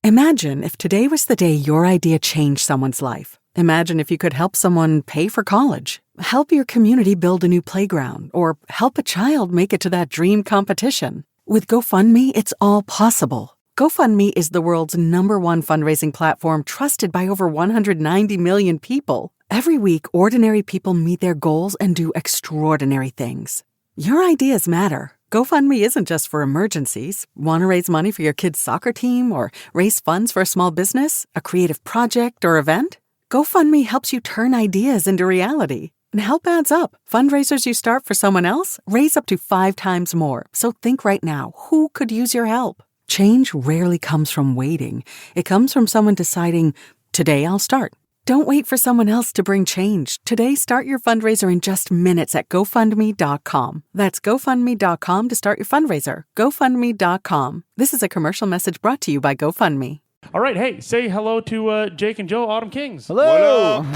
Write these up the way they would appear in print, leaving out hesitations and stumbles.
Imagine if today was the day your idea changed someone's life. Imagine if you could help someone pay for college, help your community build a new playground, or help a child make it to that dream competition. With GoFundMe, it's all possible. GoFundMe is the world's #1 fundraising platform trusted by over 190 million people. Every week, ordinary people meet their goals and do extraordinary things. Your ideas matter. GoFundMe isn't just for emergencies. Want to raise money for your kid's soccer team or raise funds for a small business, a creative project, or event? GoFundMe helps you turn ideas into reality. And help adds up. Fundraisers you start for someone else raise up to 5 times more. So think right now, who could use your help? Change rarely comes from waiting. It comes from someone deciding, today I'll start. Don't wait for someone else to bring change. Today, start your fundraiser in just minutes at GoFundMe.com. That's GoFundMe.com to start your fundraiser. GoFundMe.com. This is a commercial message brought to you by GoFundMe. All right, hey, say hello to Jake and Joe, Autumn Kings. Hello. What up?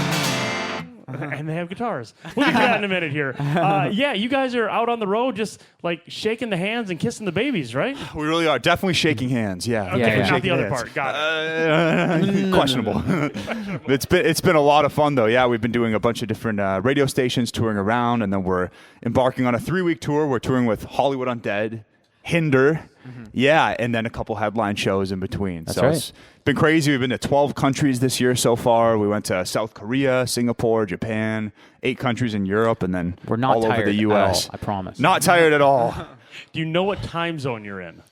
And they have guitars. We'll get to that in a minute here. Yeah, you guys are out on the road just like shaking the hands and kissing the babies, right? We really are. Definitely shaking hands, yeah. Okay, not the other part. Got it. Questionable. It's been a lot of fun, though. Yeah, we've been doing a bunch of different radio stations, touring around, and then we're embarking on a 3-week tour. We're touring with Hollywood Undead, Hinder, yeah, and then a couple headline shows in between. That's so right. It's been crazy. We've been to 12 countries this year so far. We went to South Korea, Singapore, Japan, 8 countries in Europe, and then We're not all over tired the U.S. at all, I promise. Not tired at all. Do you know what time zone you're in?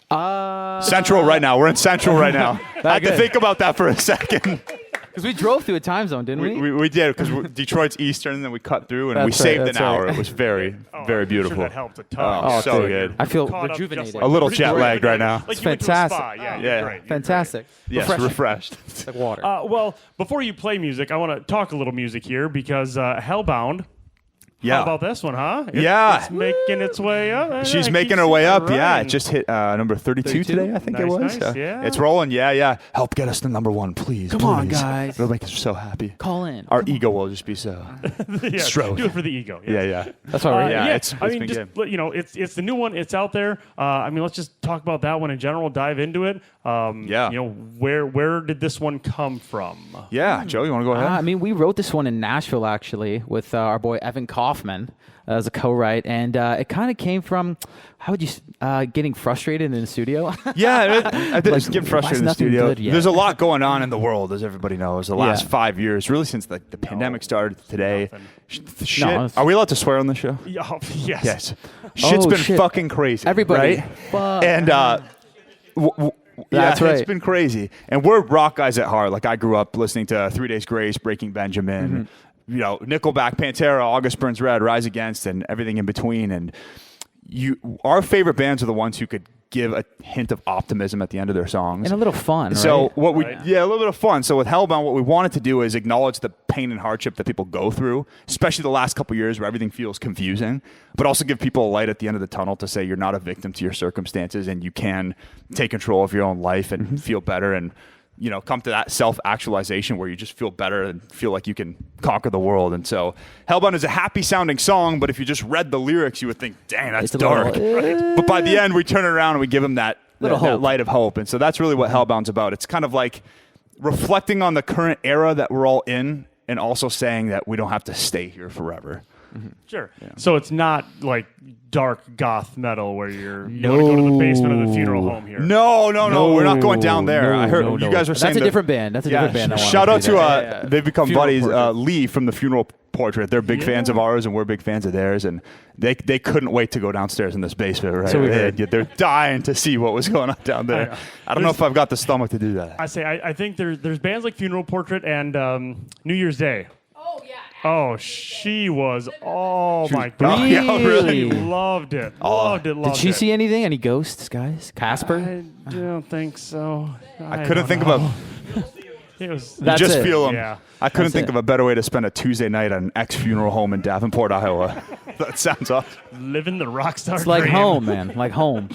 Central right now. We're in Central right now. I had to good. think about that for a second. Because we drove through a time zone, didn't we? We did, because Detroit's Eastern, and then we cut through, and we That's right, saved an that's right. hour. It was very, very beautiful. Sure that helped a ton. Oh, so dude. good. I feel Caught up rejuvenated. just like- A little jet-lagged right now. Like It's you went to a fantastic. spa. Yeah, Yeah. you're great. You're Fantastic. Yes, Refreshing. refreshed. It's like water. Well, before you play music, I want to talk a little music here because Hellbound. Yeah. How about this one, huh? Yeah. It's making its way up. She's It making keeps her way up. Yeah, it running. just hit number 32 today, I think it was. Nice, yeah. It's rolling. Yeah. Help get us to number 1, please. Come on, please. guys. It'll make us so happy. Call in. Our ego will just be so. Yeah, Stroke. do it for the ego. yes. Yeah. That's all right. Yeah, Yeah, it's I mean, been just good. it's the new one. It's out there. I mean, let's just talk about that one in general. Dive into it. Yeah. Where did this one come from? Yeah, Joe, you want to go ahead? I mean, we wrote this one in Nashville, actually, with our boy Evan Kaufman as a co-write. And it kind of came from, how would you, getting frustrated in the studio? Yeah, I did Like, get why frustrated is in the nothing studio. good yet? There's a lot going on in the world, as everybody knows. The last Yeah. 5 years, really since the pandemic started today. Nothing. Shit. it's- Are we allowed to swear on the show? Yeah, yes. Yes. Shit's been shit. fucking crazy. Everybody. Right? Fuck. And That's yeah, right. it's been crazy. And we're rock guys at heart. Like, I grew up listening to 3 Days Grace, Breaking Benjamin, Nickelback, Pantera, August Burns Red, Rise Against, and everything in between. And our favorite bands are the ones who could give a hint of optimism at the end of their songs. And a little fun, So right? a little bit of fun. So with Hellbound, what we wanted to do is acknowledge the pain and hardship that people go through, especially the last couple of years where everything feels confusing, but also give people a light at the end of the tunnel to say you're not a victim to your circumstances and you can take control of your own life and feel better and come to that self-actualization where you just feel better and feel like you can conquer the world. And so Hellbound is a happy-sounding song, but if you just read the lyrics, you would think, dang, that's It's a dark. little- But by the end, we turn it around and we give them that Little hope. light of hope. And so that's really what Hellbound's about. It's kind of like reflecting on the current era that we're all in and also saying that we don't have to stay here forever. Sure. So it's not like dark goth metal where you want to go to the basement of the funeral home here. No, we're not going down there. I heard you guys were saying That's a different band. That's a different band. that Shout out wants to do that. they've become Funeral buddies. Portrait. Lee from the Funeral Portrait. They're big fans of ours, and we're big fans of theirs. And they couldn't wait to go downstairs in this basement. Right? So we heard. They're dying to see what was going on down there. I don't know if I've got the stomach to do that. I think there's bands like Funeral Portrait and New Year's Day. Oh, yeah. Oh, she was. Oh my god! Oh, yeah, really? She loved it. Loved it. Did she see anything? Any ghosts, guys? Casper? I don't think so. I couldn't think of a. It was. You That's just it. feel them. Yeah. I couldn't That's think it. of a better way to spend a Tuesday night at an ex-funeral home in Davenport, Iowa. That sounds awesome. Living the rock star It's like dream. home, man. Like home.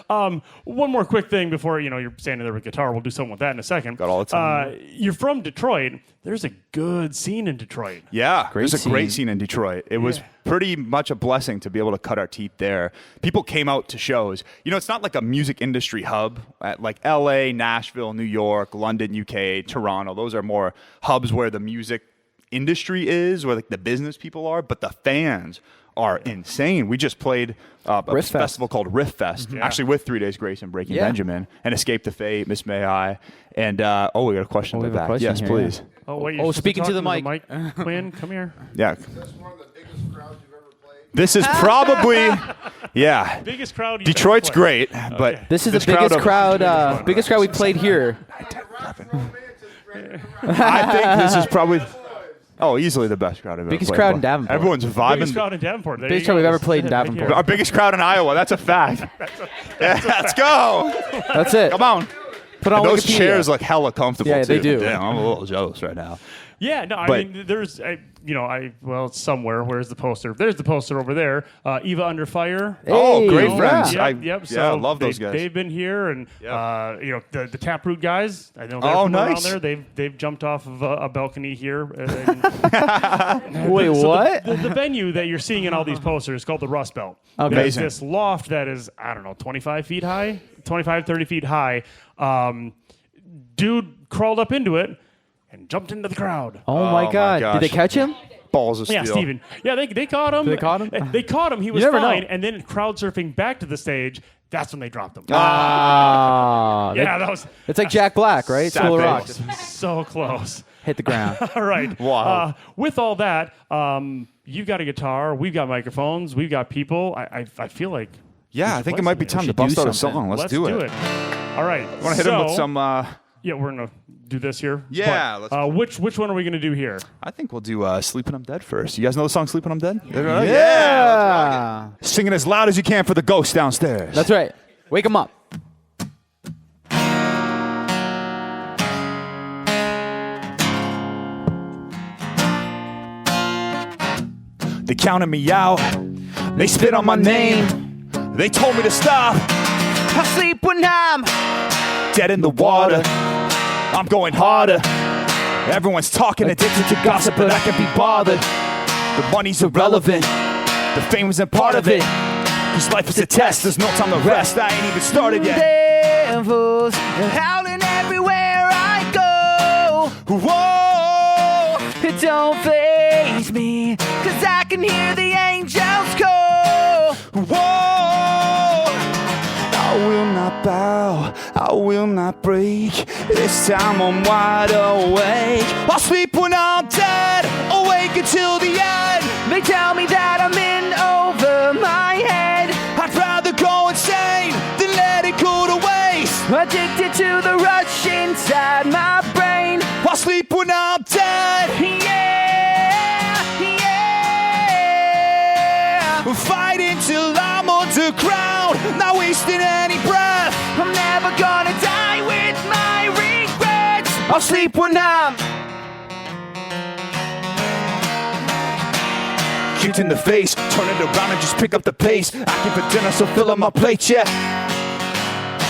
One more quick thing before you're standing there with guitar. We'll do something with that in a second. Got all the time. You're from Detroit. There's a good scene in Detroit. Yeah, there's a great scene. scene in Detroit. It was pretty much a blessing to be able to cut our teeth there. People came out to shows. You know, it's not like a music industry hub at like LA, Nashville, New York, London, UK, Toronto. Those are more hubs where the music industry is, where like the business people are, but the fans are insane. We just played a festival called Riff Fest, actually with 3 Days Grace and Breaking Benjamin, and Escape the Fate, Miss May I, and we got a question in the back. Yes, please. Oh, wait, you're speaking to the mic. Quinn, come here. Yeah. Is this one of the biggest crowds you've ever played? This is probably, Biggest crowd. Detroit's great, but This is the biggest crowd. Biggest crowd we played here. I think this is probably. Oh, easily the best crowd I've ever Biggest played. crowd in Davenport. Everyone's vibing. Biggest crowd in Davenport. Biggest crowd we've ever played in Davenport. Our biggest crowd in Iowa. That's a fact. Let's go. That's it. Come on. Put on Those Wikipedia. chairs look hella comfortable. Yeah, they too. do. Damn, I'm a little jealous right now. Yeah, no, I But- mean, there's, well, it's somewhere. Where's the poster? There's the poster over there. Eva Under Fire. Oh, great yeah. friends. Yep. So love those guys. They've been here, and the Taproot guys. I know they're Oh, from nice. around there. They've jumped off of a balcony here. Wait, what? The venue that you're seeing in all these posters is called the Rust Belt. Okay. There's Amazing. this loft that is, I don't know, 25 feet high, 25, 30 feet high. Dude crawled up into it and jumped into the crowd. Oh my God! gosh. Did they catch him? Balls of steel. Yeah, Steven. Yeah, they caught him. They caught him? They caught him. He was never fine. know. And then crowd surfing back to the stage. That's when they dropped him. Ah, yeah, that was it's like Jack Black, right? School of Rock. so close. Hit the ground. All right. Wow. With all that, you've got a guitar. We've got microphones. We've got people. I feel like Yeah, I think it might be time to should bust do out a something. song. Let's do do it. All right. Want to hit him with some? Yeah, we're gonna do this here. Yeah, But, which one are we gonna do here? I think we'll do "Sleeping I'm Dead" first. You guys know the song "Sleeping I'm Dead"? Yeah. Sing it as loud as you can for the ghost downstairs. That's right. Wake him up. They counted me out. They spit on my name. They told me to stop. I sleep when I'm Dead in the water. I'm going harder. Everyone's talking, addicted to gossip, but I can't be bothered. The money's irrelevant. The fame isn't part of it. Cause life is a test. There's no time to rest. I ain't even started yet. devils howling everywhere I go. Whoa. It don't faze me, cause I can hear the angels call. Whoa! I will not bow, I will not break. This time I'm wide awake. I'll sleep when I'm dead, awake until the end. They tell me that I'm in over my head, I'd rather go insane than let it go to waste. addicted to the rush inside my brain. I'll sleep when I'm dead. Yeah, yeah. Fighting till I'm underground, not wasting any breath. I'm never gonna die with my regrets. I'll sleep when I'm Kicked in the face, turn it around and just pick up the pace. Acting for dinner, so fill up my plate, yeah.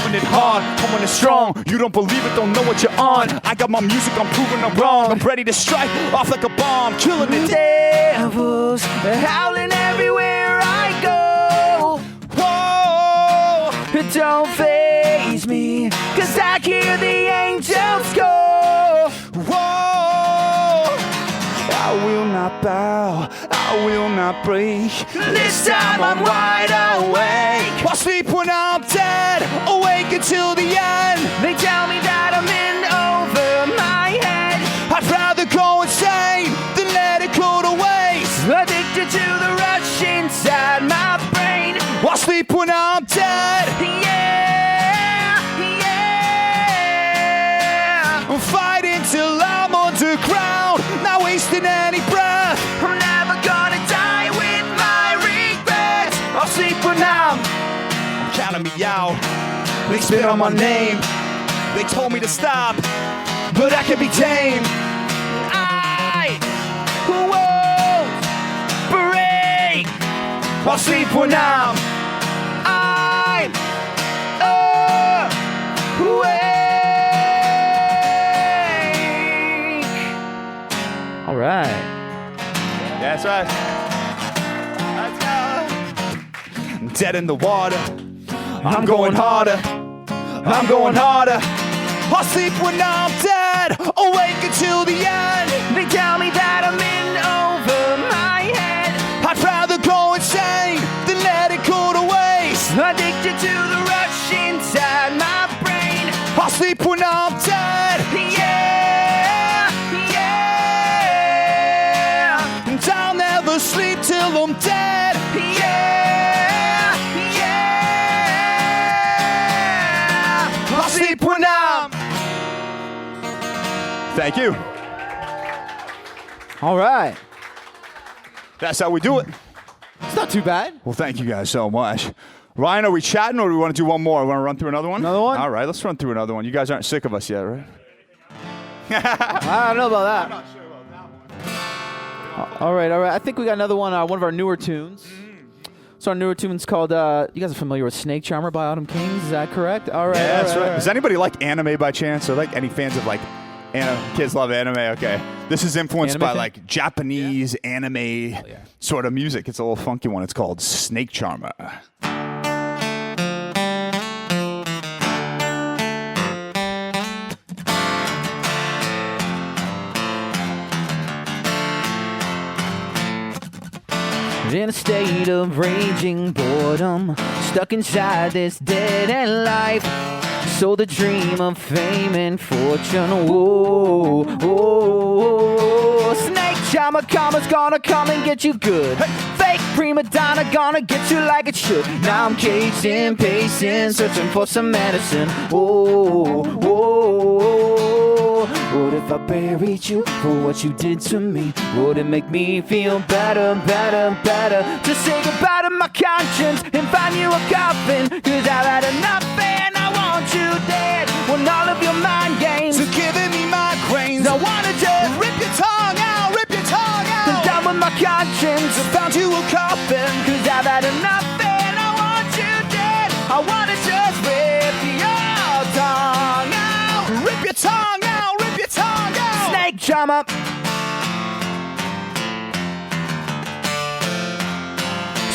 Coming it hard, coming it strong. You don't believe it, don't know what you're on. I got my music, I'm proving I'm wrong. I'm ready to strike off like a bomb, killing it. devils howling everywhere I go. Whoa! It don't faze me, cause I hear the angels go. Whoa! I will not bow, I will not break. This time I'm wide awake. I'll sleep when I'm dead, awake until the end. They tell me that I'm in over my head, I'd rather go insane than let it go to waste. addicted to the rush inside my brain. I'll sleep when I'm dead. Yeah, yeah. I'm fighting till I'm underground, not wasting any breath. I'm never gonna die with my regrets. I'll sleep when I'm Counting me out, they spit on my name. They told me to stop, but I can be tamed. I won't break. I'll sleep when I'm awake. All right. That's right. dead in the water. I'm going harder. I'm going harder. I'll sleep when I'm dead, awake until the end. They tell me that I'm in over my head. I'd rather go insane than let it go to waste. Addicted to the rush inside my brain. I'll sleep when I'm dead. Yeah, yeah. And I'll never sleep till I'm dead. Yeah, yeah. I'll sleep when I'm. Thank you. All right. That's how we do it. It's not too bad. Well, thank you guys so much. Ryan, are we chatting or do we want to do one more? Want to run through another one? Another one? All right, let's run through another one. You guys aren't sick of us yet, right? I don't know about that. All right. I think we got another one. One of our newer tunes. So our newer tune's called. You guys are familiar with Snake Charmer by Autumn Kings? Is that correct? All right. Yeah, that's all right. Does anybody like anime by chance? Or like any fans of like kids love anime? Okay. This is influenced Anime by fan? like Japanese anime sort of music. It's a little funky one. It's called Snake Charmer. In a state of raging boredom, stuck inside this dead-end life. So the dream of fame and fortune, whoa, whoa. Snake charmer karma's gonna come and get you good. Fake prima donna gonna get you like it should. Now I'm caged in patience, searching for some medicine. Whoa, whoa. What if I buried you for what you did to me? Would it make me feel better, better, better? To say goodbye to my conscience and find you a coffin. Cause I've had enough and I want you dead. When all of your mind games So giving me migraines. I wanna just rip your tongue out, rip your tongue I'm out. down with my conscience. So found you a coffin. Cause I've had enough and I want you dead. I wanna just rip your tongue out. Rip your tongue out, rip your tongue out. Snake charmer.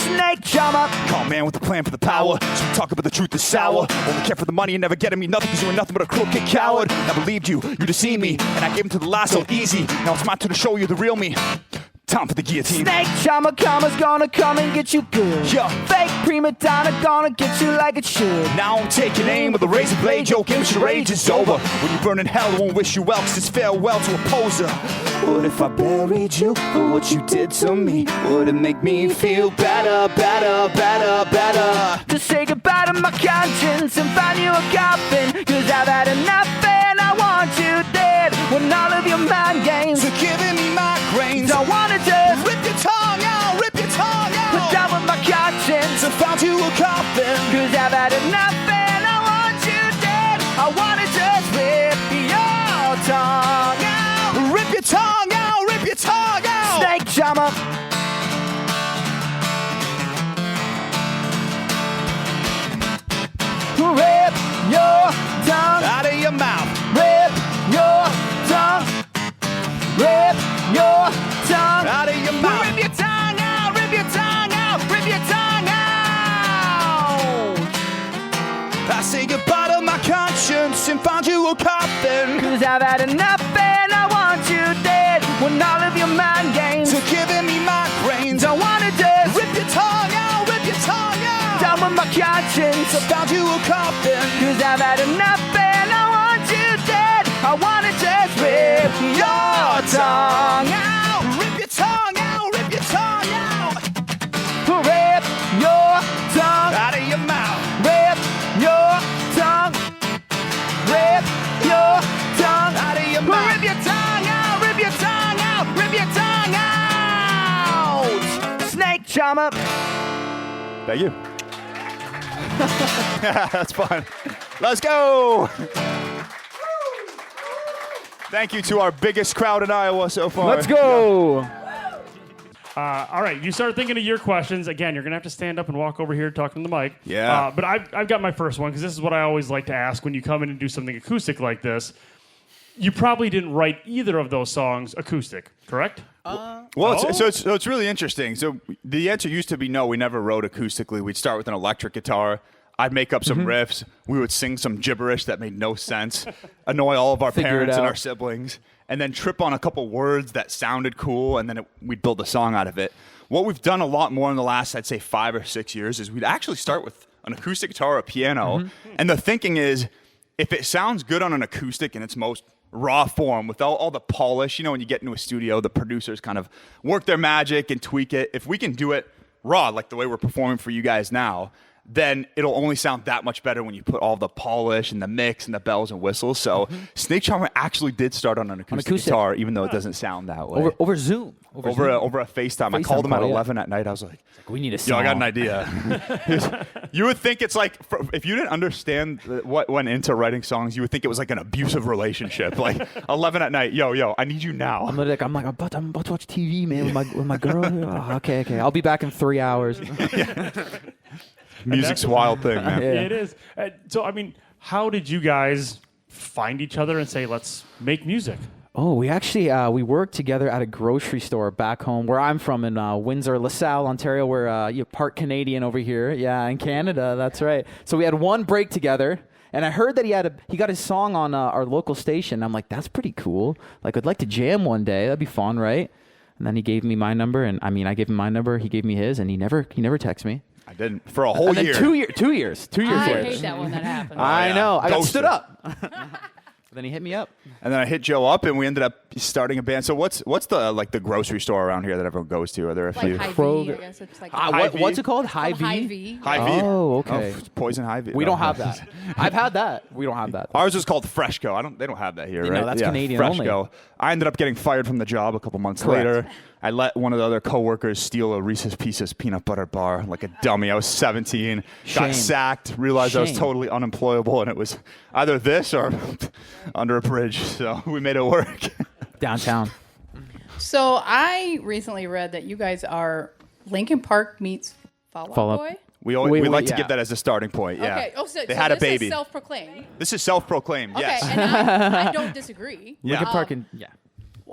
Snake charmer. Calm man with a plan for the power. So we talk about the truth is sour. Only care for the money and never getting me nothing because you were nothing but a crooked coward. I believed you, you deceived me, and I gave him to the last so easy. Now it's my turn to show you the real me. Time for the guillotine. Snake charmer karma's gonna come and get you good. Yeah. Fake prima donna gonna get you like it should. Now I'm taking aim with a razor blade. Your game charade is over. When you burn in hell, I won't wish you well, cause it's farewell to a poser. What if I buried you for what you did to me? Would it make me feel better, better, better, better? To say goodbye to my conscience and find you a coffin. Cause I've had enough and I want you dead. When all of your mind games So giving me migraines. I wanna just Rip your tongue out, rip your tongue put out. down with my conscience. So found you a coffin. Cause I've had enough and I want you dead. I wanna just rip your tongue out. Rip your tongue out, rip your tongue out. Snake charmer. Rip your tongue. Out of your mouth. Rip your tongue. Rip your tongue. Out of your mouth. Rip your tongue out. Rip your tongue out. Rip your tongue out. I say goodbye to my conscience and found you a coffin. Cause I've had enough and I want you dead. When all of your mind games So giving me migraines. don't wanna just Rip your tongue out, rip your tongue out. down with my conscience. So found you a coffin. Cause I've had enough and I want you dead. I wanna just rip your tongue out. Rip your tongue out, rip your tongue out. Rip your tongue. Out of your mouth. Rip your tongue. Rip your tongue. Out of your mouth. Rip your tongue out. Rip your tongue out. Rip your tongue out. Snake charmer. Thank you. That's fun. Let's go. Thank you to our biggest crowd in Iowa so far. Let's go. All right, you start thinking of your questions. Again, you're going to have to stand up and walk over here talking to the mic. Yeah. But I've got my first one because this is what I always like to ask when you come in and do something acoustic like this. you probably didn't write either of those songs acoustic, correct? Well, so it's really interesting. So the answer used to be no, we never wrote acoustically. We'd start with an electric guitar. I'd make up some riffs. We would sing some gibberish that made no sense, annoy all of our parents and our siblings, and then trip on a couple words that sounded cool, and then we'd build a song out of it. What we've done a lot more in the last, I'd say, 5 or 6 years is we'd actually start with an acoustic guitar or a piano, and the thinking is if it sounds good on an acoustic in its most raw form without all the polish, when you get into a studio, the producers kind of work their magic and tweak it. If we can do it raw, like the way we're performing for you guys now, then it'll only sound that much better when you put all the polish and the mix and the bells and whistles. So Snake Charmer actually did start on an acoustic guitar, even though it doesn't sound that way. Over Zoom. Over a FaceTime. I called him at 11 at night. I was like, we need a song. Yo, I got an idea. You would think it's like, if you didn't understand what went into writing songs, you would think it was like an abusive relationship. Like 11 at night, yo, I need you now. I'm about to watch TV, man, with my girl. Oh, okay. I'll be back in 3 hours. Music's a wild thing, man. Yeah. It is. So, I mean, how did you guys find each other and say, let's make music? Oh, we actually we worked together at a grocery store back home where I'm from in Windsor, LaSalle, Ontario. We're you're part Canadian over here. Yeah, in Canada, that's right. So we had one break together, and I heard that he got his song on our local station. I'm like, that's pretty cool. Like, I'd like to jam one day. That'd be fun, right? And then he gave me my number, and I gave him my number. He gave me his, and he never texted me. I didn't for a whole year. 2 years. I later. hate that when that happens. I know. I got Ghosted. stood up. Then he hit me up. And then I hit Joe up, and we ended up starting a band. So what's the grocery store around here that everyone goes to? Are there a few? Like Hy-Vee, I guess it's like What's it called? Hy-Vee? Hy-Vee. Hy-Vee. Oh, okay. Poison Hy-Vee. We don't have that. I've had that. We don't have that. Ours is called Freshco. They don't have that here, No, right? that's Canadian Freshco. only. I ended up getting fired from the job a couple months Correct. later. I let one of the other coworkers steal a Reese's Pieces peanut butter bar like a dummy. I was 17, Shame. got sacked, realized I was Shame. totally unemployable, and it was either this or under a bridge. So we made it work. Downtown. So I recently read that you guys are Linkin Park meets Fall Out Fall Out. Boy. We like to give that as a starting point. Yeah. Okay. Oh, so they had a this baby. is self-proclaimed. This is self-proclaimed. Okay, Yes. and I don't disagree. Yeah. Linkin Park and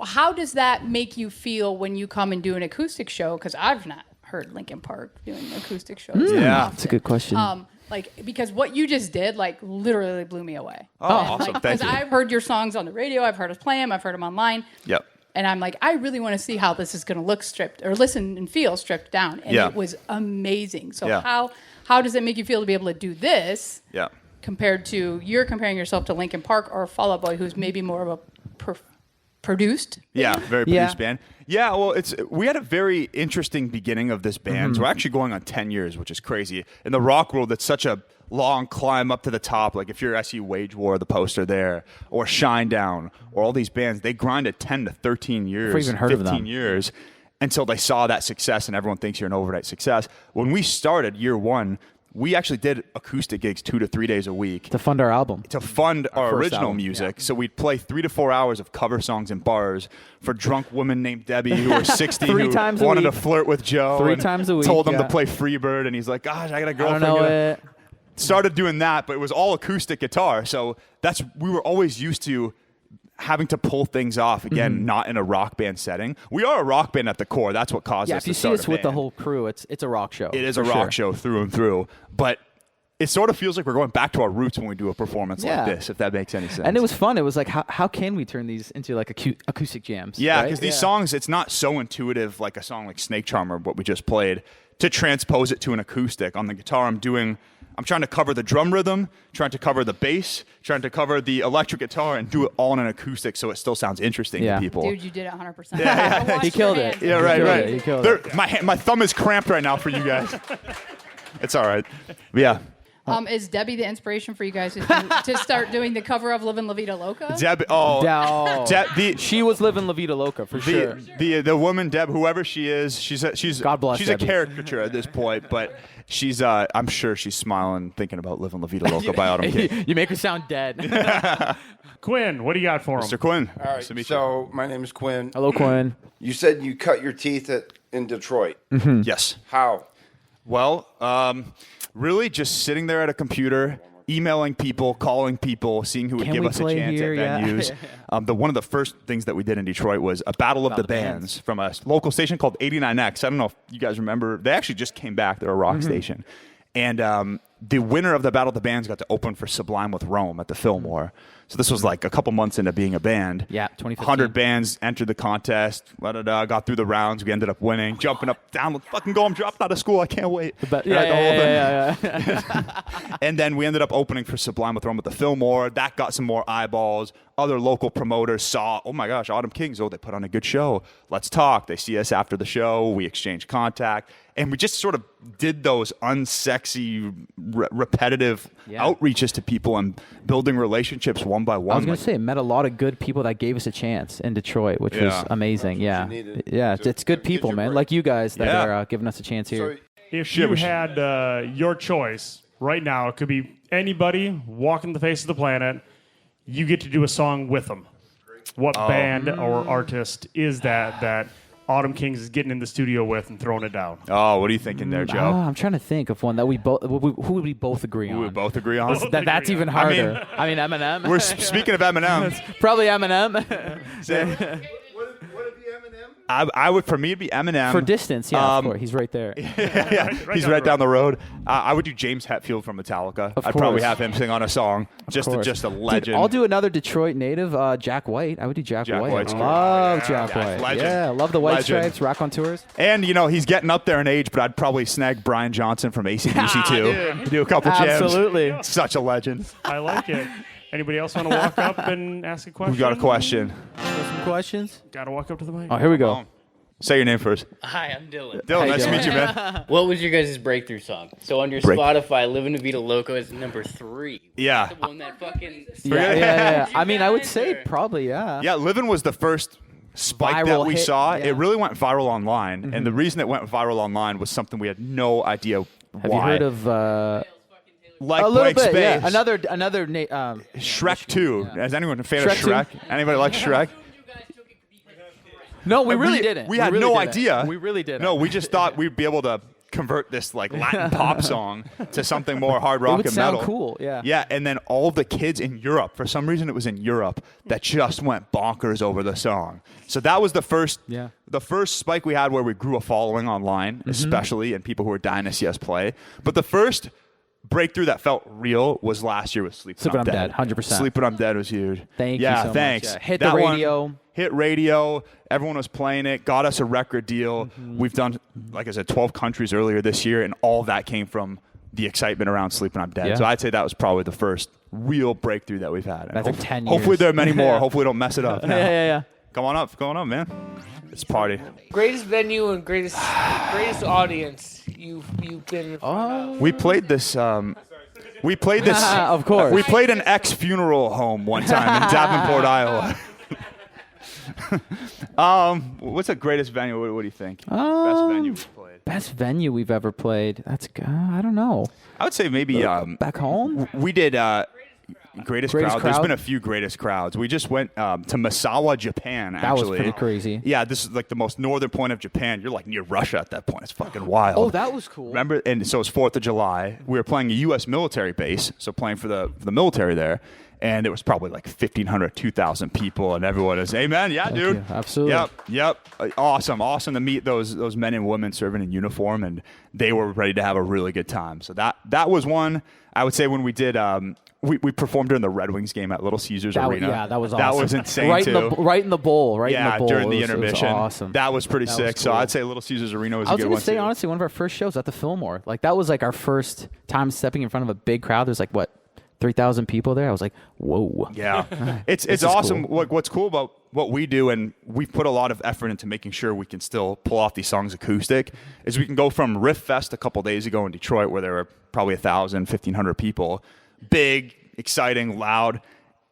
How does that make you feel when you come and do an acoustic show? Because I've not heard Linkin Park doing acoustic shows. Yeah. That's a good question. Because what you just did, literally blew me away. Oh, awesome. Thank Because you. I've heard your songs on the radio, I've heard us play them, I've heard them online. Yep. And I'm like, I really want to see how this is going to look stripped or listen and feel stripped down. And Yeah. it was amazing. So Yeah. how does it make you feel to be able to do this Yeah. compared to you're comparing yourself to Linkin Park or Fall Out Boy, who's maybe more of a produced? Yeah, very Yeah. produced band. Yeah, well, we had a very interesting beginning of this band. Mm-hmm. We're actually going on 10 years, which is crazy. In the rock world, it's such a long climb up to the top. Like if you're SU Wage War, the poster there, or Shinedown, or all these bands, they grind at 10 to 13 years, Never even heard 15 of them. years until they saw that success, and everyone thinks you're an overnight success. When we started year one, we actually did acoustic gigs 2 to 3 days a week to fund our album. to fund our first original album, music. So we'd play 3 to 4 hours of cover songs in bars for drunk women named Debbie who were 60 Three who times a wanted to week. flirt with Joe. 3 and times a week, Told him to yeah. play Freebird, and he's like, gosh, I got a I girlfriend. don't know it. Started doing that, but it was all acoustic guitar. So we were always used to having to pull things off, again, not in a rock band setting. We are a rock band at the core. That's what caused Yeah, us if you to see start us a with the band. whole crew, it's a rock show. It is a for rock sure. show through and through. But it sort of feels like we're going back to our roots when we do a performance Yeah. like this, if that makes any sense. And it was fun. It was like, how can we turn these into like acoustic jams? Yeah, right? because these songs, it's not so intuitive like a song like Snake Charmer, what we just played, to transpose it to an acoustic. On the guitar, I'm trying to cover the drum rhythm, trying to cover the bass, trying to cover the electric guitar, and do it all in an acoustic so it still sounds interesting Yeah. to people. Dude, you did it 100%. He killed it. Yeah, right. He killed it. My thumb is cramped right now for you guys. It's all right. Yeah. Is Debbie the inspiration for you guys to start doing the cover of Livin' La Vida Loca? She was living La Vida Loca for sure. The woman Deb, whoever she is, she's God bless she's Debbie. a caricature at this point, but she's I'm sure she's smiling thinking about Living La Vida Loca by Autumn King. You make her sound dead. Quinn, what do you got for him? Mr. Quinn. All right, Nice to meet so my name is Quinn. Hello, Quinn. You said you cut your teeth in Detroit. you. Yes. How? Well, really just sitting there at a computer, emailing people, calling people, seeing who would Can give we us a play chance here? at Yeah. venues. One of the first things that we did in Detroit was a battle of the bands from a local station called 89X. I don't know if you guys remember. They actually just came back. They're a rock station. And the winner of the Battle of the Bands got to open for Sublime with Rome at the Fillmore. So this was like a couple months into being a band. Yeah, 2015. 100 bands entered the contest, got through the rounds. We ended up winning, jumping up, down, fucking go. I'm dropped out of school. I can't wait. And then we ended up opening for Sublime with Rome at the Fillmore. That got some more eyeballs. Other local promoters saw, oh my gosh, Autumn Kings, they put on a good show. Let's talk. They see us after the show. We exchange contact. And we just sort of did those unsexy, repetitive outreaches to people and building relationships one by one. I was going to say, met a lot of good people that gave us a chance in Detroit, which was amazing. Yeah. It's good people, man, like you guys that are giving us a chance here. If you had your choice right now, it could be anybody walking the face of the planet. You get to do a song with them. What band or artist is that Autumn Kings is getting in the studio with and throwing it down? Oh, what are you thinking there, Joe? I'm trying to think of one that we both. Who would we both agree on? We would both agree on? That's even harder. I mean, Eminem. We're speaking of Eminem. Probably Eminem. I would, for me, it'd be Eminem. For distance, of course. He's right there. He's right down the road. I would do James Hetfield from Metallica. I'd probably have him sing on a song. Just a legend. Dude, I'll do another Detroit native, Jack White. I would do Jack White. White's Love great. Jack White. Legend. Yeah, love the White Legend. Stripes, Rock on Tours. And, he's getting up there in age, but I'd probably snag Brian Johnson from AC/DC too. Do a couple jams. Absolutely. Such a legend. I like it. Anybody else want to walk up and ask a question? We've got a question. Some questions? Got to walk up to the mic. Oh, here we go. Say your name first. Hi, I'm Dylan. Dylan, Hey, nice to Dylan. meet you, man. What was your guys' breakthrough song? So on your Spotify, Livin' La Vida Loco is number 3. Yeah. The one that fucking... Yeah. I mean, I would say probably, yeah. Yeah, Livin' was the first spike Viral that we hit, saw. yeah. It really went viral online. And the reason it went viral online was something we had no idea why. Have you heard of... Like a little Blank bit, Space. yeah. Another Shrek 2. Yeah. Is anyone a fan Shrek of Shrek? Anybody like Shrek? No, we really didn't. We had really no didn't. idea. We really didn't. No, we just thought we'd be able to convert this like Latin pop song to something more hard rock would and sound metal. cool, yeah. Yeah, and then all the kids in Europe, for some reason it was in Europe, that just went bonkers over the song. So that was the first spike we had where we grew a following online, especially, and people who were dying to see us play. But the first breakthrough that felt real was last year with Sleepin' I'm Dead. 100%. Sleepin' I'm Dead was huge. Thank you so much. Thanks. Yeah. Hit That the one radio. hit radio. Everyone was playing it. Got us a record deal. We've done, like I said, 12 countries earlier this year, and all that came from the excitement around Sleepin' I'm Dead. Yeah. So I'd say that was probably the first real breakthrough that we've had. That's like 10 years. Hopefully there are many more. Hopefully we don't mess it up. Yeah. Come on up, man. It's party. Greatest venue and greatest audience you've been. We played this. We played this. Of course. We played an ex-funeral home one time in Davenport, Iowa. What's the greatest venue? What do you think? Best venue we've played. Best venue we've ever played. That's good. I don't know. I would say maybe Back home? we did greatest crowd. There's crowd? been a few greatest crowds. We just went to Misawa, Japan. That was Actually, pretty crazy. Yeah, this is like the most northern point of Japan. You're like near Russia at that point. It's fucking wild. Oh, that was cool. Remember? And so it was 4th of July. We were playing a U.S. military base, so playing for the military there. And it was probably like 1,500, 2,000 people, and everyone is, "Amen, yeah, Thank dude, you. Absolutely. Yep, awesome to meet those men and women serving in uniform, and they were ready to have a really good time. So that was one. I would say when we did, we performed during the Red Wings game at Little Caesars Arena. Yeah, that was awesome. That was insane right too. Right in the bowl. Yeah, in the bowl. during the It was intermission. awesome. That was pretty sick. So cool. I'd say Little Caesars Arena was I a was good going one to say, too. honestly, one of our first shows at the Fillmore. Like, that was like our first time stepping in front of a big crowd. There's like, 3,000 people there. I was like, whoa. Yeah, it's is awesome. cool. What's cool about what we do, and we've put a lot of effort into making sure we can still pull off these songs acoustic, is we can go from Riff Fest a couple days ago in Detroit, where there were probably 1,000, 1,500 people, big, exciting, loud,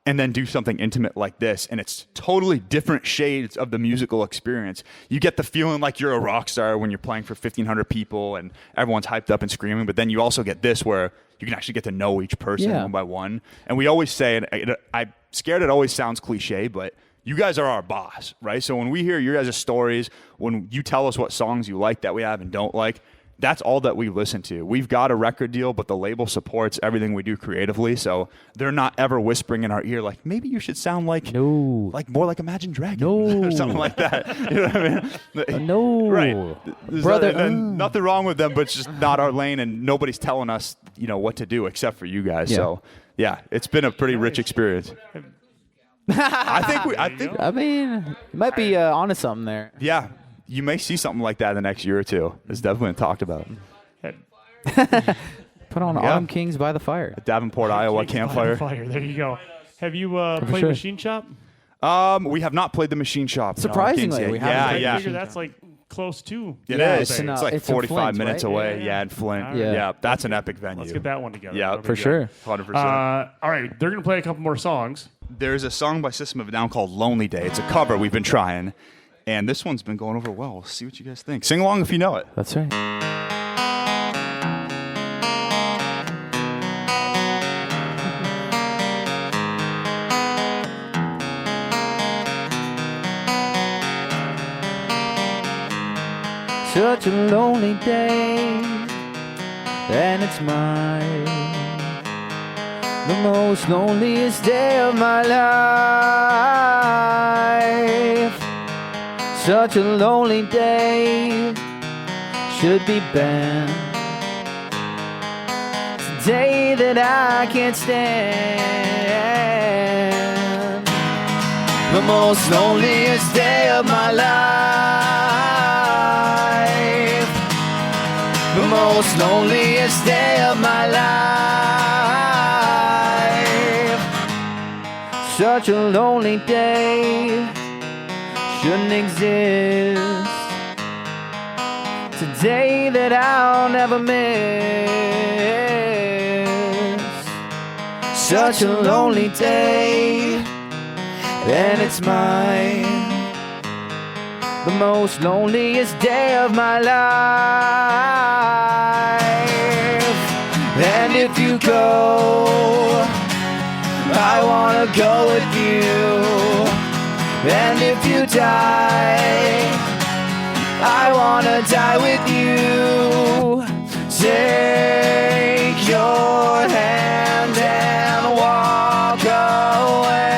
and then do something intimate like this, and it's totally different shades of the musical experience. You get the feeling like you're a rock star when you're playing for 1,500 people and everyone's hyped up and screaming, but then you also get this where you can actually get to know each person one by one. And we always say, and I'm scared it always sounds cliche, but you guys are our boss, right? So when we hear your guys' stories, when you tell us what songs you like that we have and don't like, that's all that we listen to. We've got a record deal, but the label supports everything we do creatively. So they're not ever whispering in our ear like, maybe you should sound like more like Imagine Dragons or something like that. You know what I mean? No. Right. There's Brother. nothing wrong with them, but it's just not our lane, and nobody's telling us, what to do except for you guys. Yeah. So yeah, it's been a pretty rich experience. I mean, you might be onto something there. Yeah. You may see something like that in the next year or two. It's definitely been talked about. Put on Autumn Kings by the Fire. Davenport, Iowa campfire. There you go. Have you played sure. Machine Shop? We have not played the Machine Shop. Surprisingly, we haven't. I figure that's like close to. It Yeah, is. it's in, It's like it's in 45 Flint, minutes right? away. Yeah. Yeah, in Flint. All right. Yeah, that's an epic venue. Let's get that one together. Yeah, That'll be For good. sure. 100%. All right, they're gonna play a couple more songs. There's a song by System of a Down called Lonely Day. It's a cover we've been trying. And this one's been going over well. We'll see what you guys think. Sing along if you know it. That's right. Such a lonely day, and it's mine. The most loneliest day of my life. Such a lonely day, should be banned. It's a day that I can't stand. The most loneliest day of my life. The most loneliest day of my life. Such a lonely day shouldn't exist. It's a day that I'll never miss. Such a lonely day, and it's mine. The most loneliest day of my life. And if you go, I wanna go with you. And if you die, I wanna die with you. Take your hand and walk away.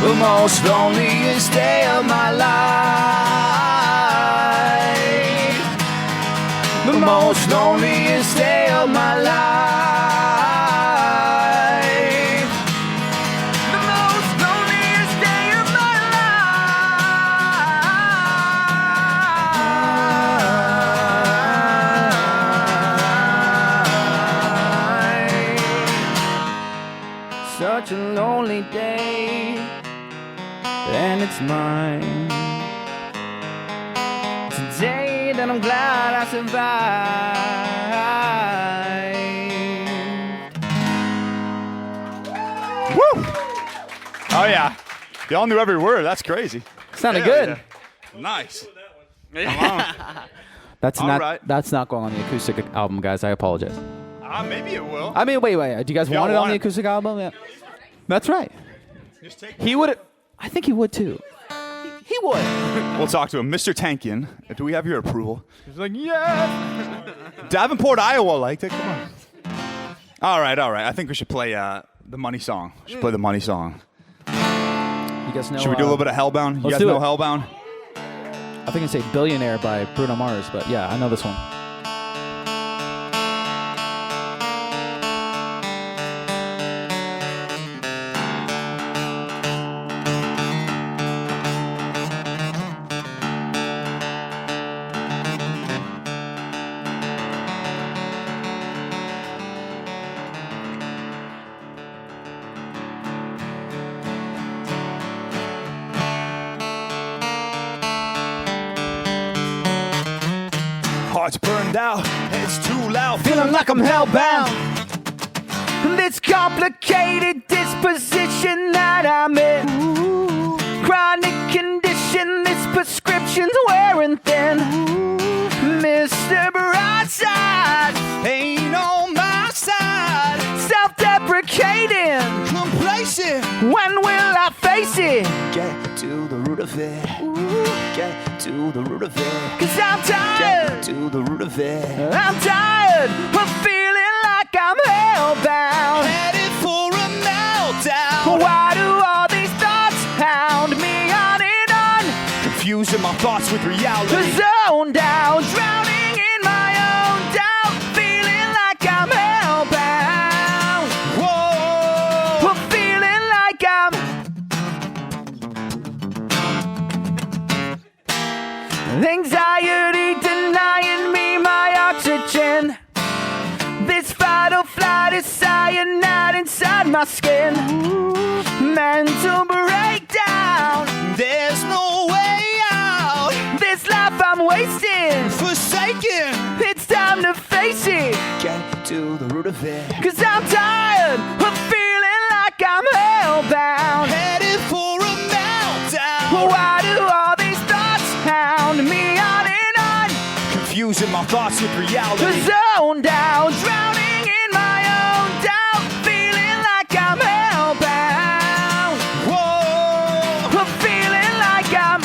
The most loneliest day of my life. The most loneliest day of my life. The most loneliest day of my life. Such a lonely day, and it's mine. It's a day that I'm glad I survived. Woo! Oh, yeah. They all knew every word. That's crazy. Sounded Yeah, good. yeah. Nice. That's All not right. that's not going on the acoustic album, guys. I apologize. Maybe it will. I mean, wait. Do you guys Y'all want it on want the it. acoustic album? Yeah. That's right. Just take He would. I think he would too. He would. We'll talk to him. Mr. Tankian, do we have your approval? He's like, yeah. Davenport, Iowa liked it. Come on. All right. I think we should play the money song. We should play the money song. You guys know. Should we do a little bit of Hellbound? You let's guys do know it. Hellbound? I think I say "Billionaire" by Bruno Mars, but yeah, I know this one. Heart's burned out. It's too loud. Feeling like I'm hellbound. This complicated disposition that I'm in. Chronic condition, this prescription's wearing thin. Mr. Broadside, ain't no face it. Get to the root of it. Get to the root of it. 'Cause I'm tired. Get to the root of it. I'm tired of feeling like I'm hellbound. Headed for a meltdown. Why do all these thoughts hound me on and on? Confusing my thoughts with reality. Zoned out, drowning in my own doubt, feeling like I'm hellbound. Whoa. Feeling like I'm anxiety denying me my oxygen. This fight or flight is cyanide inside my skin. Mental breakdown. There's no way out. This life I'm wasting. Forsaken. It's time to face it. Get to the root of it. 'Cause I'm tired of feeling like I'm hellbound. Headed for a meltdown. Why do all these thoughts hound me on and on? Confusing my thoughts with reality. Zoned out, drowning in my own doubt, feeling like I'm hellbound. Whoa. Feeling like I'm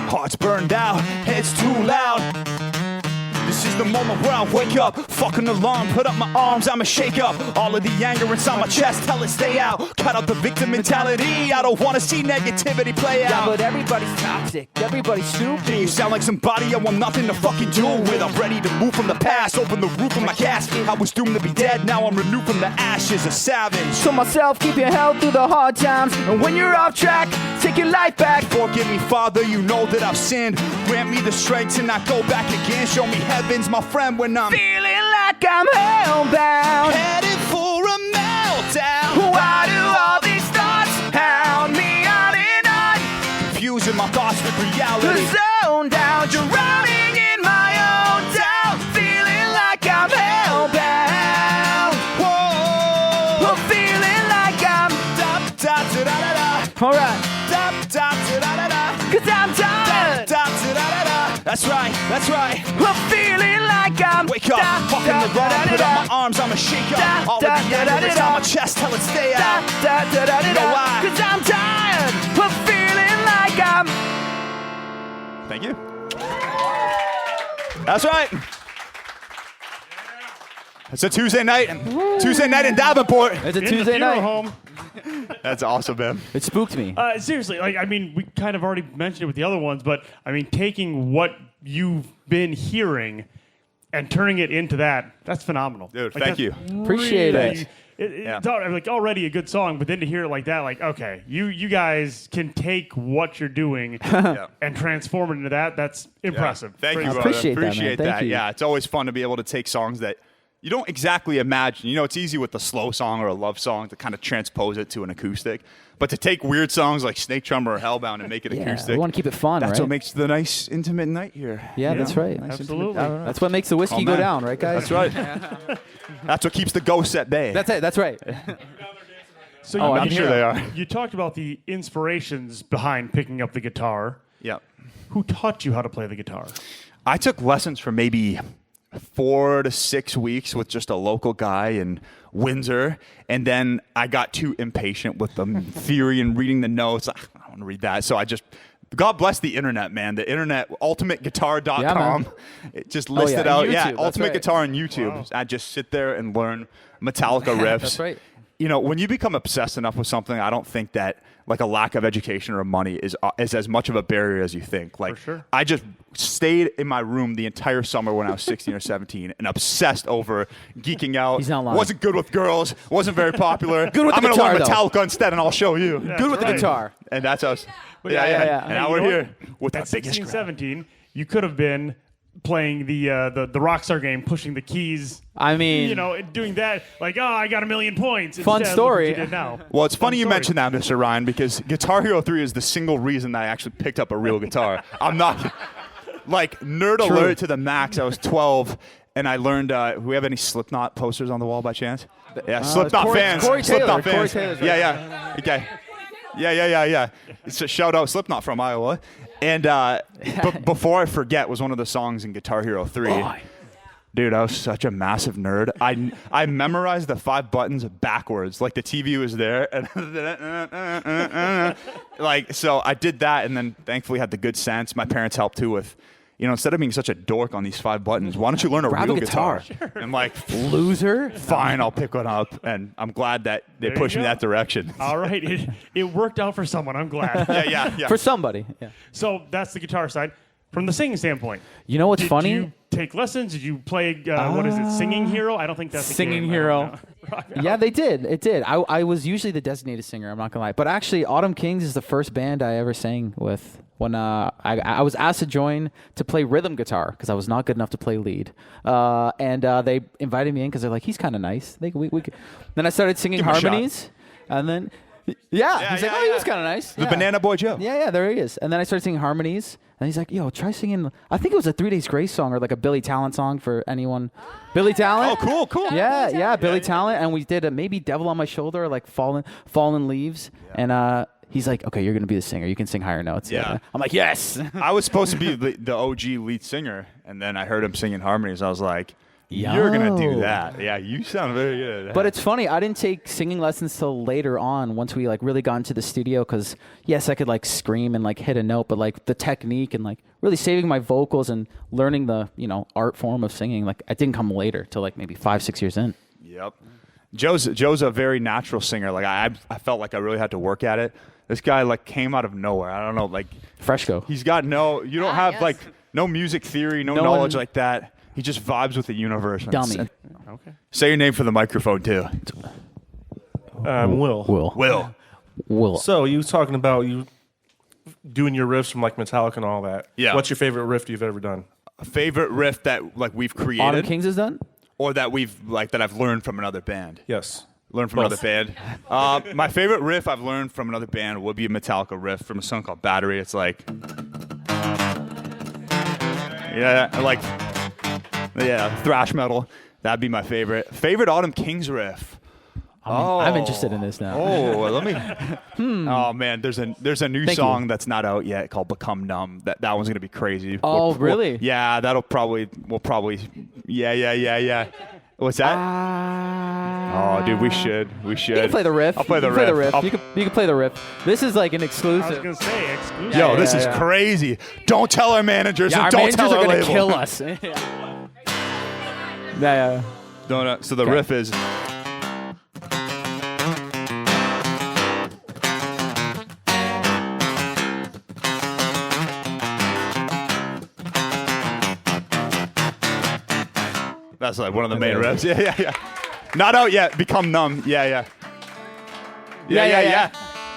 Heart's burned out, head's too loud. This is the moment where I wake up. Fucking alarm, put up my arms, I'ma shake up. All of the anger inside my chest, tell it stay out. Cut out the victim mentality, I don't wanna see negativity play yeah, out. but everybody's toxic, everybody's stupid. You sound like somebody I want nothing to fucking do with. I'm ready to move from the past, open the roof of my casket. I was doomed to be dead, now I'm renewed from the ashes, a savage. So myself, keep your health through the hard times, and when you're off track, take your life back. Forgive me, Father, you know that I've sinned. Grant me the strength to not go back again. Show me heaven's my friend when I'm Feeling like I'm hellbound. headed for a meltdown. Why do all these thoughts hound me on and on? Confusing my thoughts with reality. Zoned out, drowning in my own doubt, feeling like I'm hellbound. Whoa. Feeling like I'm Da, da, da, da, da. alright. Da, da, da, da, da. 'Cause I'm tired. Da, da, da, da, da. That's right, that's right. Feeling like I'm Wake up, fucking the wrong, put up my arms, I'ma shake up. All of the anger inside my chest, tell it stay out. You know why? 'Cause I'm tired of feeling like I'm Thank you. That's right. It's a Tuesday night. Tuesday night in Davenport. It's a In the Tuesday funeral night. home. That's awesome, man. It spooked me. Seriously, like, I mean, we kind of already mentioned it with the other ones, but I mean, taking what you've been hearing and turning it into that's phenomenal. Dude, Like, thank that's you. Appreciate really- it. It's like already a good song, but then to hear it like that, like, okay, you guys can take what you're doing and transform it into that's impressive. Thank you, Praise brother. Appreciate that, man. Appreciate Thank that. you. Yeah, it's always fun to be able to take songs that you don't exactly imagine. You know, it's easy with a slow song or a love song to kind of transpose it to an acoustic. But to take weird songs like Snake Charmer or Hellbound and make it Yeah, acoustic, we want to keep it fun, that's right? what makes the nice, intimate night here. Yeah, that's right. Nice, Absolutely. intimate- That's what makes the whiskey Oh, go man. down, right, guys? That's right. That's what keeps the ghosts at bay. That's it. That's right. So Oh, I I'm can sure hear they it. are. You talked about the inspirations behind picking up the guitar. Yeah. Who taught you how to play the guitar? I took lessons for maybe 4 to 6 weeks with just a local guy in Windsor, and then I got too impatient with the theory and reading the notes. I don't want to read that, so I just God bless the internet, man. The internet, ultimateguitar.com. Yeah, it just listed yeah, out, YouTube, yeah, that's Ultimate right. Guitar on YouTube. Wow. I just sit there and learn Metallica riffs. That's right. You know, when you become obsessed enough with something, I don't think that like a lack of education or money is as much of a barrier as you think. Like, For sure. I just stayed in my room the entire summer when I was 16 or 17 and obsessed over geeking out. He's not lying. Wasn't good with girls. Wasn't very popular. Good with the I'm gonna guitar, learn though. Metallica instead, and I'll show you. Good with the right. guitar. And that's us. yeah, yeah. And Hey, now you we're know here with At that biggest 16, crowd. 17, you could have been playing the Rockstar game, pushing the keys. I mean, You know, doing that like, oh, I got 1,000,000 points. Fun Instead, story. Look what you did now. Well, it's funny you story. mentioned that, Mr. Ryan, because Guitar Hero 3 is the single reason that I actually picked up a real guitar. I'm not, like, nerd True. alert to the max. I was 12, and I learned, we have any Slipknot posters on the wall by chance? Yeah, Slipknot Corey- fans. Corey Taylor. Slipknot Corey fans. Taylor's right. Yeah. Okay. Yeah. It's a shout out Slipknot from Iowa. And before I forget was one of the songs in Guitar Hero 3. Dude, I was such a massive nerd. I memorized the 5 buttons backwards, like the TV was there, and like so I did that, and then thankfully had the good sense. My parents helped too with, instead of being such a dork on these 5 buttons, why don't you learn a Grab real a guitar. guitar? And like, Loser. fine, I'll pick one up, and I'm glad that they There you pushed me go. that direction. All right, it worked out for someone. I'm glad. Yeah. For somebody. Yeah. So that's the guitar side. From the singing standpoint, You know what's did funny? you take lessons? Did you play, what is it, Singing Hero? I don't think that's a Singing game. Hero. I don't know. Yeah, they did. It did. I was usually the designated singer. I'm not gonna lie. But actually, Autumn Kings is the first band I ever sang with. When I was asked to join to play rhythm guitar because I was not good enough to play lead, and they invited me in because they're like, he's kind of nice. We could. Then I started singing Give him a shot. harmonies, and then he's like, oh, he was kind of nice. The Banana Boy Joe. Yeah, there he is. And then I started singing harmonies, and he's like, yo, try singing. I think it was a 3 Days Grace song or like a Billy Talent song for anyone. Billy Talent. Oh, cool. Yeah, Billy Talent, and we did a maybe Devil on My Shoulder, like Fallen Leaves, and he's like, okay, you're gonna be the singer. You can sing higher notes. Yeah. I'm like, yes. I was supposed to be the OG lead singer, and then I heard him singing harmonies. I was like, you're going to do Yo. that. Yeah, you sound very good at that. But it's funny. I didn't take singing lessons till later on once we like really got into the studio because yes, I could like scream and like hit a note, but like the technique and like really saving my vocals and learning the art form of singing, like it didn't come later till like maybe 5-6 years in. Yep. Joe's a very natural singer. Like I felt like I really had to work at it. This guy like came out of nowhere. I don't know, like Fresco. he's got you don't have like no music theory, no knowledge like that. He just vibes with the universe. Dummy. Okay. Say your name for the microphone too. Will. Will. So you was talking about you doing your riffs from like Metallica and all that. Yeah. What's your favorite riff you've ever done? A favorite riff that like we've created, Autumn Kings is done? or that that I've learned from another band. Yes. Learned from another band. My favorite riff I've learned from another band would be a Metallica riff from a song called Battery. It's like, thrash metal. That'd be my favorite. Favorite Autumn Kings riff. I'm interested in this now. Oh, let me. Oh man, there's a new Thank song you. that's not out yet called "Become Numb." That one's gonna be crazy. Oh, really? Yeah, we'll probably. Yeah. What's that? Oh, dude, we should. You can play the riff. I'll play the You can riff. You can play the riff. This is like an I was exclusive. going to say exclusive. Yo, Yeah, this is yeah. crazy. Don't tell our managers Yeah, and our don't managers tell are our gonna label. kill us. yeah. So the riff is. That's like one of the main riffs. Yeah. Not out yet. Become Numb. Yeah.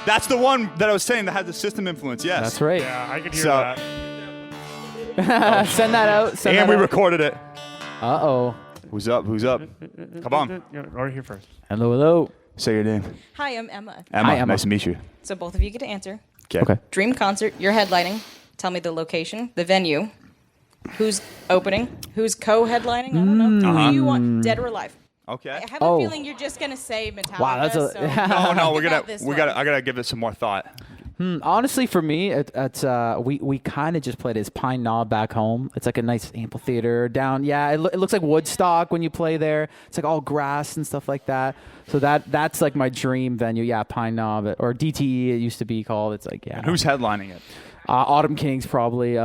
That's the one that I was saying that had the System influence. Yes. That's right. Yeah, I could hear So- that. Send that out. And we recorded it. Uh-oh. Who's up? Come on. Right here first. Hello. Say your name. Hi, I'm Emma. Emma. Hi, Emma. Nice to meet you. So both of you get to answer. Okay. Dream concert, you're headlining. Tell me the location, the venue, who's opening, who's co-headlining. I don't know. Who you want, dead or alive? Okay. I have a feeling you're just gonna say Metallica. Wow, that's a- so No, think about this one. I gotta give it some more thought. Honestly, for me, we kind of just played as Pine Knob back home. It's like a nice amphitheater down. Yeah, it looks like Woodstock when you play there. It's like all grass and stuff like that. So that's like my dream venue. Yeah, Pine Knob or DTE it used to be called. It's like And who's headlining it? Autumn Kings probably.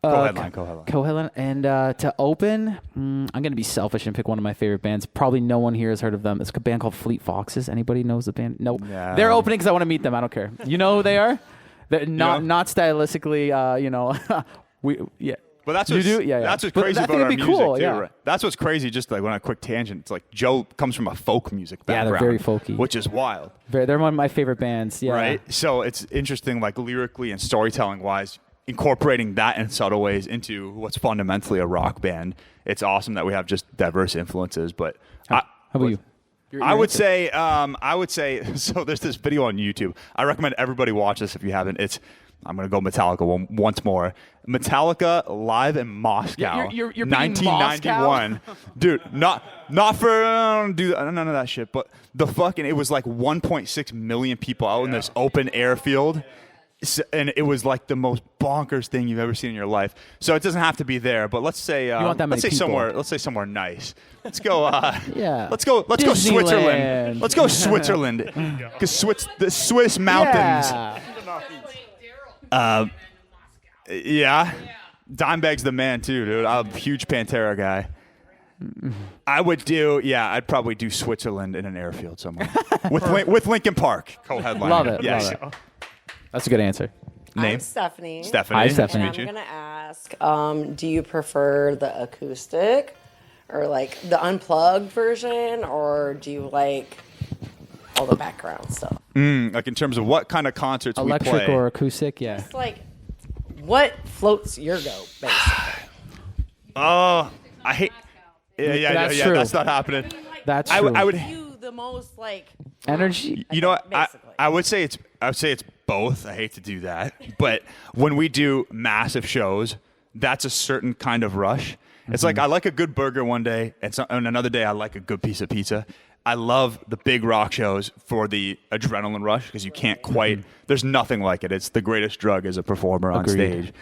Co-headline. And to open, I'm going to be selfish and pick one of my favorite bands. Probably no one here has heard of them. It's a band called Fleet Foxes. Anybody knows the band? Nope. Yeah. They're opening because I want to meet them. I don't care. You know who they are? They're not know? not stylistically, yeah. But that's You what's, do? Yeah. That's what's But crazy I think about our it'd be music cool, too. yeah. Right? That's what's crazy. Just like on a quick tangent, it's like Joe comes from a folk music Yeah, background. they're very folky. which is wild, They're one of my favorite bands. Yeah. right? So it's interesting, like lyrically and storytelling wise, incorporating that in subtle ways into what's fundamentally a rock band. It's awesome that we have just diverse influences. But How about you? I would say, so there's this video on YouTube. I recommend everybody watch this if you haven't. I'm going to go Metallica once more. Metallica live in Moscow, You're being 1991. Dude, not for do none of that shit, but it was like 1.6 million people out in this open airfield. and it was like the most bonkers thing you've ever seen in your life. So it doesn't have to be there, but let's say want that many let's say people. somewhere nice. Let's go. Yeah. Let's go Disneyland. Switzerland. Let's go Switzerland because the Swiss mountains. Yeah. Yeah. Dimebag's the man too, dude. I'm a huge Pantera guy. I'd probably do Switzerland in an airfield somewhere with Linkin Park co-headlining. Love it. Yes. Love it. That's a good answer. Name? I'm Stephanie. Stephanie. Hi, Stephanie. Nice to I'm meet you. gonna ask, do you prefer the acoustic or like the unplugged version, or do you like all the background stuff? Like in terms of what kind of concerts Electric we play. or acoustic? Yeah. It's like, what floats your goat, basically? Oh, I hate. Yeah, That's true. That's not happening. That's I true. would. You the most like Energy. You know what? Basically. I would say it's both. I hate to do that, but when we do massive shows, that's a certain kind of rush. It's like I like a good burger one day, and another day I like a good piece of pizza. I love the big rock shows for the adrenaline rush because you can't quite. There's nothing like it. It's the greatest drug as a performer on Agreed. stage.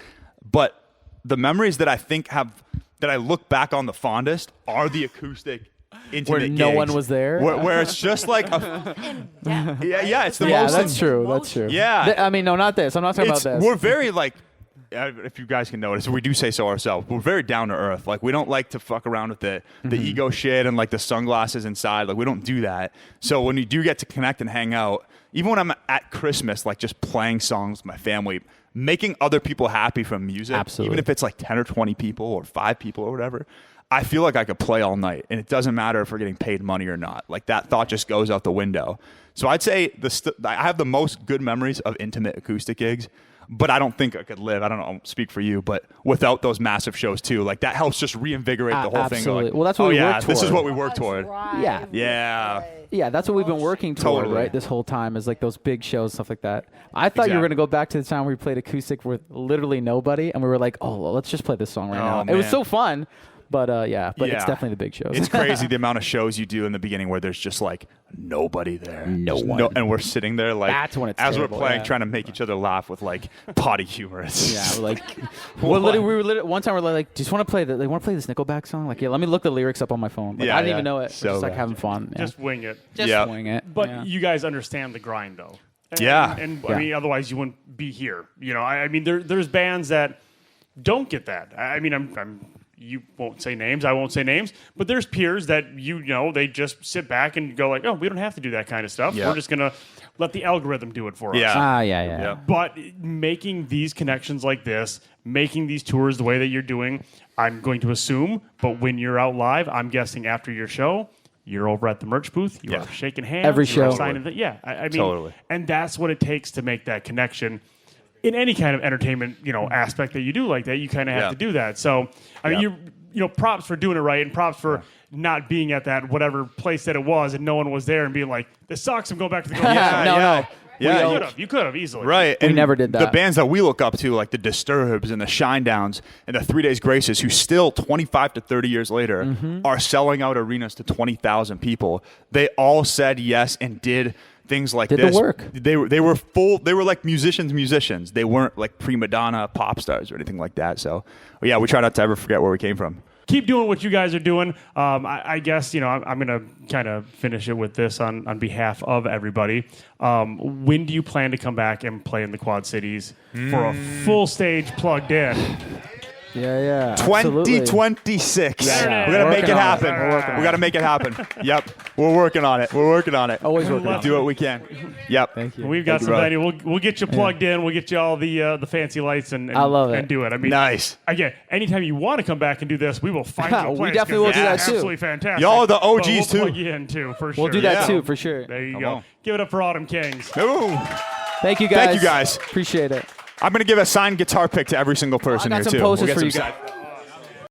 But the memories that I think that I look back on the fondest are the acoustic. Intimate Where no gigs, one was there? where it's just like it's the Yeah, most. that's true. That's true. Yeah. I mean, no, not this. I'm not talking about this. We're very like, if you guys can notice, we do say so ourselves. We're very down to earth. Like we don't like to fuck around with the ego shit and like the sunglasses inside. Like we don't do that. So when you do get to connect and hang out, even when I'm at Christmas, like just playing songs with my family, making other people happy from music, Absolutely. even if it's like 10 or 20 people or 5 people or whatever. I feel like I could play all night, and it doesn't matter if we're getting paid money or not. Like that thought just goes out the window. So I'd say I have the most good memories of intimate acoustic gigs, but I don't think I could live. I don't know. I'll speak for you, but without those massive shows too, like that helps just reinvigorate the whole thing. Absolutely. Like, Well, that's what we work this is toward. what we work toward. Yeah. Yeah. Yeah, that's what we've been working toward, Totally. right? This whole time is like those big shows, stuff like that. I thought you were Exactly. going to go back to the time where we played acoustic with literally nobody, and we were like, oh, well, let's just play this song right now. It was man. so fun, but it's Yeah. definitely the big shows. It's crazy the amount of shows you do in the beginning where there's just like nobody there. There's one. and we're sitting there like That's when it's as terrible, we're playing, yeah. trying to make each other laugh with like potty humor. It's Yeah, we're like, we were literally, one time we're like, do you just want to play this Nickelback song? Like, yeah, let me look the lyrics up on my phone. Like, Yeah, I didn't yeah. even know it. So We're just like bad. having fun. Yeah. Just wing it. Just Yeah. wing it. But yeah. you guys understand the grind, though. And, Yeah. And Yeah. I mean, otherwise you wouldn't be here. You know, I mean, there's bands that don't get that. I mean, you won't say names. I won't say names. But there's peers that they just sit back and go like, oh, we don't have to do that kind of stuff. Yeah. We're just gonna let the algorithm do it for us. Yeah. Yeah. But making these connections like this, making these tours the way that you're doing, I'm going to assume. But when you're out live, I'm guessing after your show, you're over at the merch booth. You Yeah. are shaking hands. Every you're show. signing I mean, Totally. and that's what it takes to make that connection. In any kind of entertainment, aspect that you do like that, you kind of have Yeah. to do that. So, I mean, props for doing it right, and props for not being at that whatever place that it was, and no one was there, and being like, "This sucks. I'm going back to the go." No. Yeah. You could have easily. Right. We and never did The that. bands that we look up to, like the Disturbs and the Shinedowns and the 3 Days Graces, who still 25 to 30 years later are selling out arenas to 20,000 people. They all said yes and did things like Did this. the work. They were full. They were like musicians. They weren't like prima donna pop stars or anything like that. So, yeah, we try not to ever forget where we came from. Keep doing what you guys are doing. I guess I'm going to kind of finish it with this on behalf of everybody. When do you plan to come back and play in the Quad Cities for a full stage plugged in? Yeah. Absolutely. 2026. Yeah. We're gonna make it Working on it. happen. We're working on We gotta make it happen. Yep. We're working on it. Always working on We'll it. do what we can. Yep. Thank you. We've got Thank you, some brother. venue. We'll get you plugged in. We'll get you all the fancy lights and I love it. and do it. I mean, Nice. Again, anytime you want to come back and do this, we will find you a We place. definitely 'cause will do it's that too. Absolutely fantastic. Y'all are the But we'll OGs too. plug you in too, for sure. We'll do that Yeah. too, for sure. There you Come go. on. Give it up for Autumn Kings. Ooh. Thank you guys. Thank you guys. Appreciate it. I'm gonna give a signed guitar pick to every single person I got here some too. posters We'll get for you some guys.